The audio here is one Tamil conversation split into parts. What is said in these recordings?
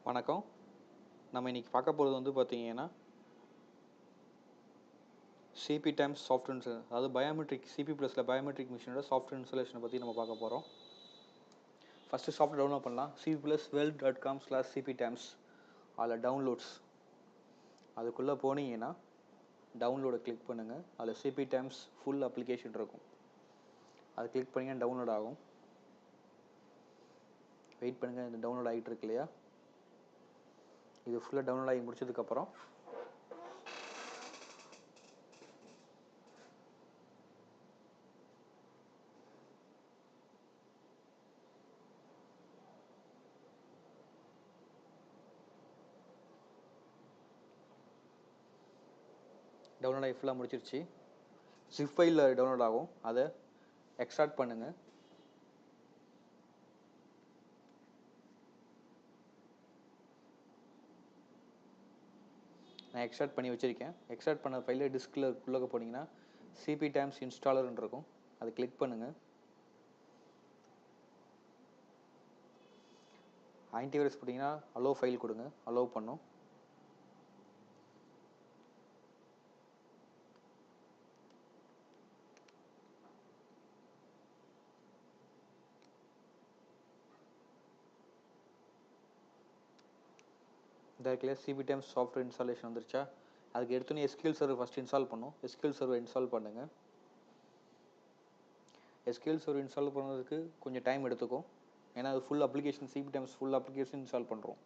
வணக்கம். நம்ம இன்னைக்கு பார்க்க போறது வந்து பார்த்தீங்கன்னா, CPTAMs சாஃப்ட்வேர் அதாவது பயோமெட்ரிக் CP+ல பயோமெட்ரிக் மிஷினோட சாஃப்ட்வேர் இன்ஸ்டாலேஷனை பற்றி நம்ம பார்க்க போகிறோம். ஃபஸ்ட்டு சாஃப்ட்வேர் டவுன்லோட் பண்ணலாம். cplusworld.com/cptams அதில் டவுன்லோட்ஸ் அதுக்குள்ளே போனீங்கன்னா டவுன்லோடை கிளிக் பண்ணுங்கள். அதில் CPTAMs ஃபுல் அப்ளிகேஷன் இருக்கும். அதை கிளிக் பண்ணிங்கன்னா டவுன்லோட் ஆகும். வெயிட் பண்ணுங்கள், இந்த டவுன்லோட் ஆகிட்டு இருக்கு இல்லையா? இது ஃபுல்லாக டவுன்லோட் ஆகி முடிச்சதுக்கப்புறம் டவுன்லோட் ஆகி ஃபுல்லாக முடிச்சிருச்சு. ஜிப் ஃபைலில் டவுன்லோட் ஆகும். அதை எக்ஸ்ட்ராக்ட் பண்ணுங்கள். நான் எக்ஸ்ட்ராக்ட் பண்ணி வச்சுருக்கேன். எக்ஸ்ட்ராக்ட் பண்ண ஃபைலில் டிஸ்கில் உள்ளே போனீங்கன்னா CPTAMs இன்ஸ்டாலர்னு இருக்கும். அதை கிளிக் பண்ணுங்கள். ஆன்டிவைரஸ் போட்டிங்கன்னா அலோவ் ஃபைல் கொடுங்க. அலோவ் பண்ணும். இந்த இடத்துல CPTAMs சாஃப்ட்வேர் இன்ஸ்டாலேஷன் வந்துருச்சா? அதுக்கு எடுத்தோன்னே SQL சர்வர் ஃபஸ்ட் இன்ஸ்டால் பண்ணும். SQL சர்வர் இன்ஸ்டால் பண்ணுங்கள். SQL சர்வர் இன்ஸ்டால் பண்ணுறதுக்கு கொஞ்சம் டைம் எடுத்துக்கும். ஏன்னா அது full application CPTAMs full application install பண்ணுறோம்.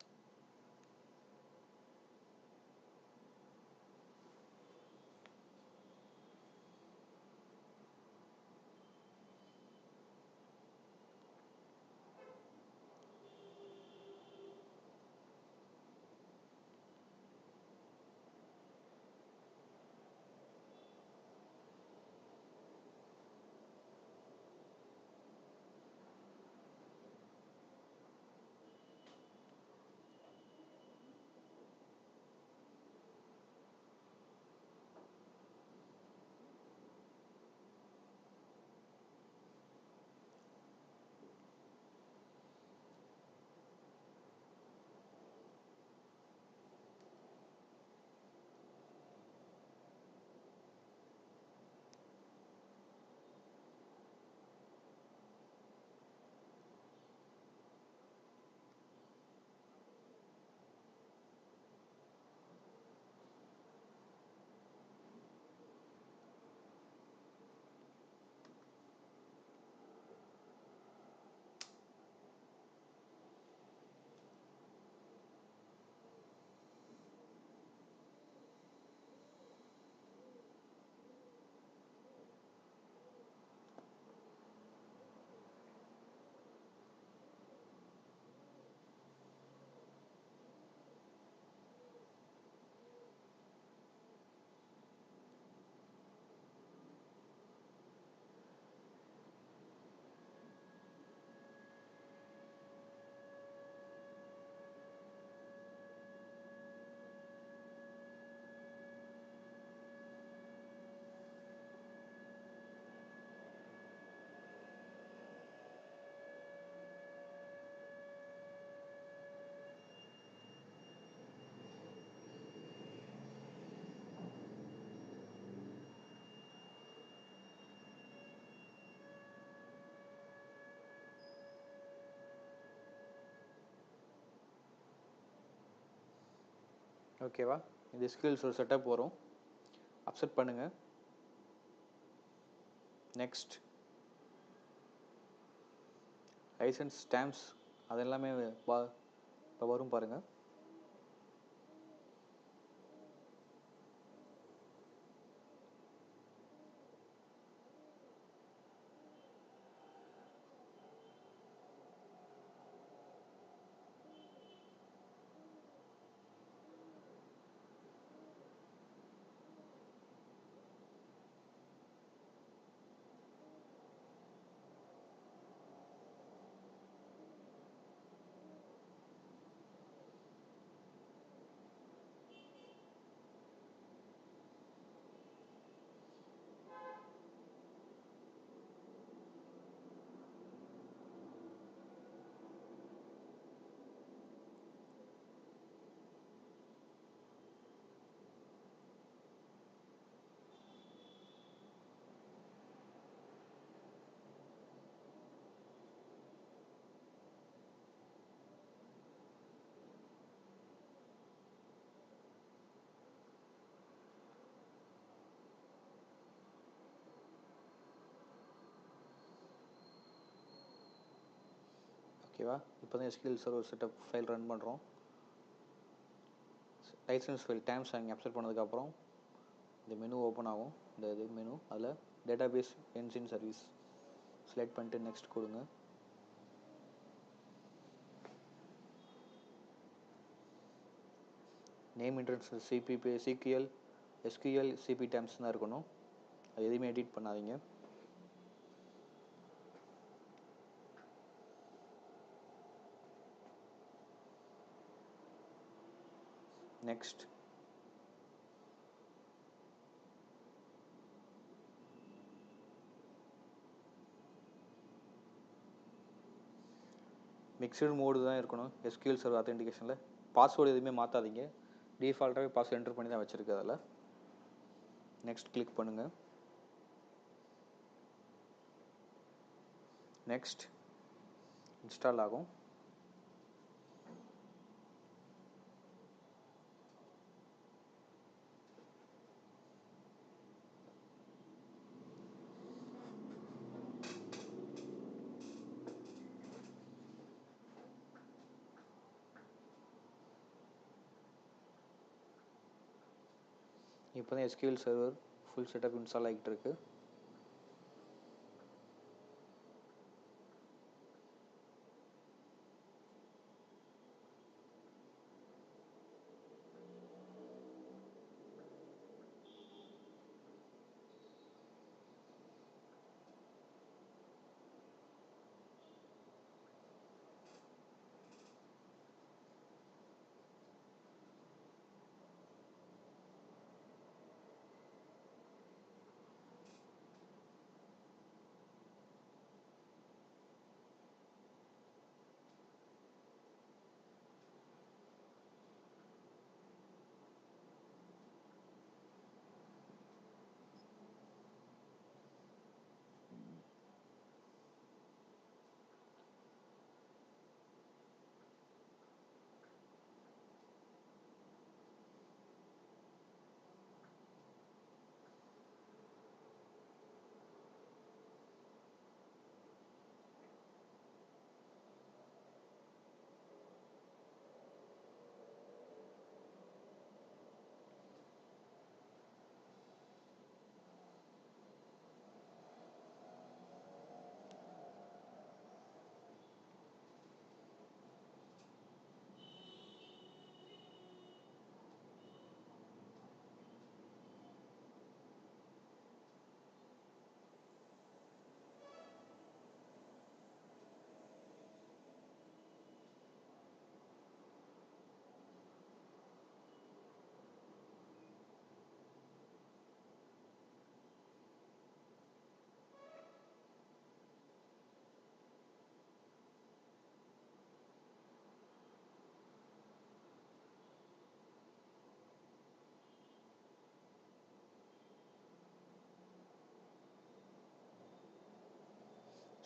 ஓகேவா? இந்த SQL சர்வர் செட்டப் வரும். அப்செட் பண்ணுங்கள். நெக்ஸ்ட் லைசன்ஸ் ஸ்டாம்ப்ஸ் அதெல்லாமே இப்போ வரும் பாருங்கள். ஓகேவா? இப்போ தான் SQL server setup file run பண்ணுறோம். லைசன்ஸ் ஃபைல் டேம்ஸ் அங்கே அப்செட் பண்ணதுக்கப்புறம் இந்த மெனு ஓப்பன் ஆகும். இந்த மெனு அதில் டேட்டாபேஸ் என்ஜின் சர்வீஸ் செலக்ட் பண்ணிட்டு நெக்ஸ்ட் கொடுங்க. நேம் இன்டர்ஃபேஸ் SQL CPTAMs தான் இருக்கணும். அது எதுவுமே எடிட் பண்ணாதீங்க. நெக்ஸ்ட் மிக்சடு மோடு தான் இருக்கணும் SQL சர்வர் அத்தென்டிகேஷனில். பாஸ்வேர்டு எதுவுமே மாற்றாதீங்க. டிஃபால்ட்டாகவே பாஸ்வேர்டு என்டர் பண்ணி தான் வச்சுருக்கு அதில். நெக்ஸ்ட் கிளிக் பண்ணுங்கள். நெக்ஸ்ட் இன்ஸ்டால் ஆகும். இப்போ தான் SQL server full setup install ஆகிட்டு இருக்கு.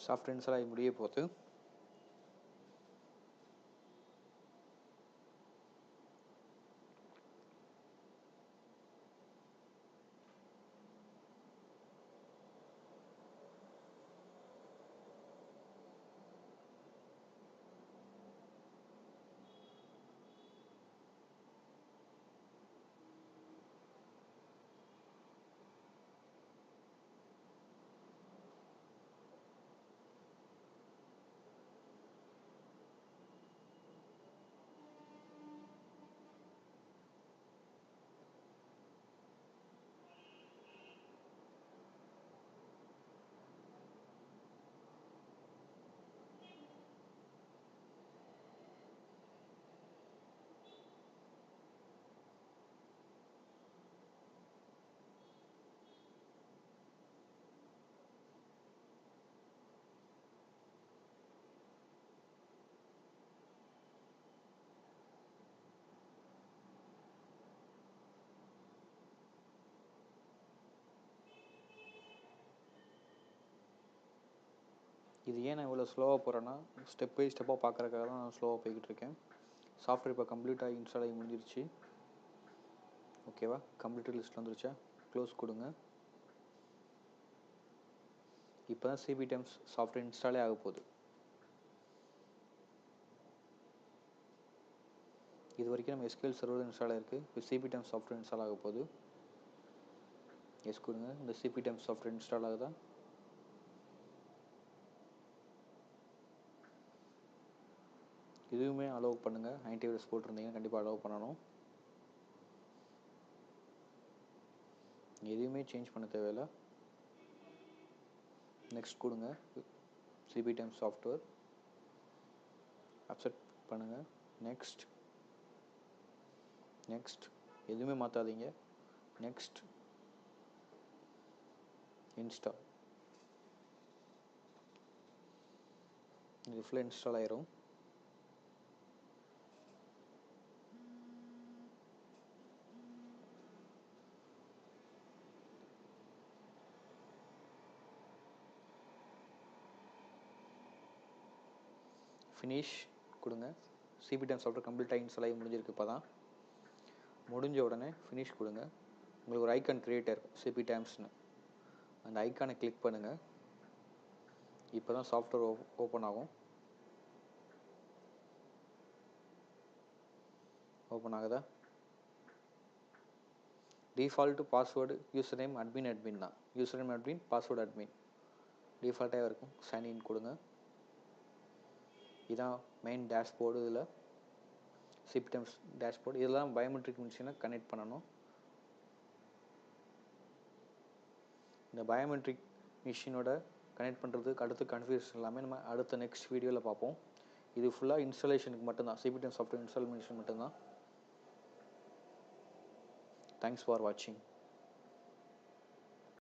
சாஃப்ட்வேர் இன்ஸ்டால் ஆகி முடிய போகுது. இது ஏன் நான் இவ்வளோ ஸ்லோவாக போகிறேன்னா, ஸ்டெப் பை ஸ்டெப்பாக பார்க்குறதுக்காக தான் நான் ஸ்லோவாக போய்கிட்டு இருக்கேன். சாஃப்ட்வேர் இப்போ கம்ப்ளீட்டாக இன்ஸ்டால் ஆகி முடிஞ்சிருச்சு. ஓகேவா? கம்ப்ளீட்டட் லிஸ்ட் வந்துருச்சா? க்ளோஸ் கொடுங்க. இப்போ தான் CPTAMs சாஃப்ட்வேர் இன்ஸ்டாலே ஆக போகுது. இது வரைக்கும் நம்ம SQL சர்வர் இன்ஸ்டால் ஆகிருக்கு. இப்போ CPTAMs சாஃப்ட்வேர் இன்ஸ்டால் ஆக போகுது. எஸ் கொடுங்க. இந்த CPTAMs சாஃப்ட்வேர் இன்ஸ்டால் ஆகுதா? இதுவுமே அலோவ் பண்ணுங்கள். ஆன்டிவைரஸ் போட்டிருந்தீங்கன்னா கண்டிப்பாக அலோவ் பண்ணணும். எதுவுமே சேஞ்ச் பண்ண தேவையில்லை. நெக்ஸ்ட் கொடுங்க. CPTAMs சாஃப்ட்வேர் அக்செப்ட் பண்ணுங்கள். நெக்ஸ்ட் எதுவுமே மாற்றாதீங்க. Next install. இது ஃபுல்லாக இன்ஸ்டால் ஆயிரும். ஃபினிஷ் கொடுங்க. CPTAMs சாஃப்ட்வேர் கம்ப்ளீட்டாக இன்ஸ்டால் ஆகி முடிஞ்சிருக்கு. இப்போ தான் முடிஞ்ச உடனே ஃபினிஷ் கொடுங்க. உங்களுக்கு ஒரு ஐக்கான் கிரியேட் ஆயிருக்கும் CPTAMsனு. அந்த ஐக்கானை கிளிக் பண்ணுங்கள். இப்போ தான் சாஃப்ட்வேர் ஓப்பன் ஆகும். ஓப்பன் ஆகுதா? Default password user name admin தான். User name admin, password admin டிஃபால்ட்டாக இருக்கும். சைன்இன் கொடுங்க. இதான் மெயின் டேஷ்போர்டு. இதில் CPTAMs டேஷ்போர்டு. இதெல்லாம் பயோமெட்ரிக் மிஷினை கனெக்ட் பண்ணணும். இந்த பயோமெட்ரிக் மிஷினோட கனெக்ட் பண்ணுறதுக்கு அடுத்து கன்ஃபிகரேஷன் எல்லாமே நம்ம அடுத்த நெக்ஸ்ட் வீடியோவில் பார்ப்போம். இது ஃபுல்லாக இன்ஸ்டாலேஷனுக்கு மட்டும்தான். CPTAMs சாஃப்ட்வேர் இன்ஸ்டாலேஷன் மட்டும்தான். தேங்க்ஸ் ஃபார் வாட்சிங்.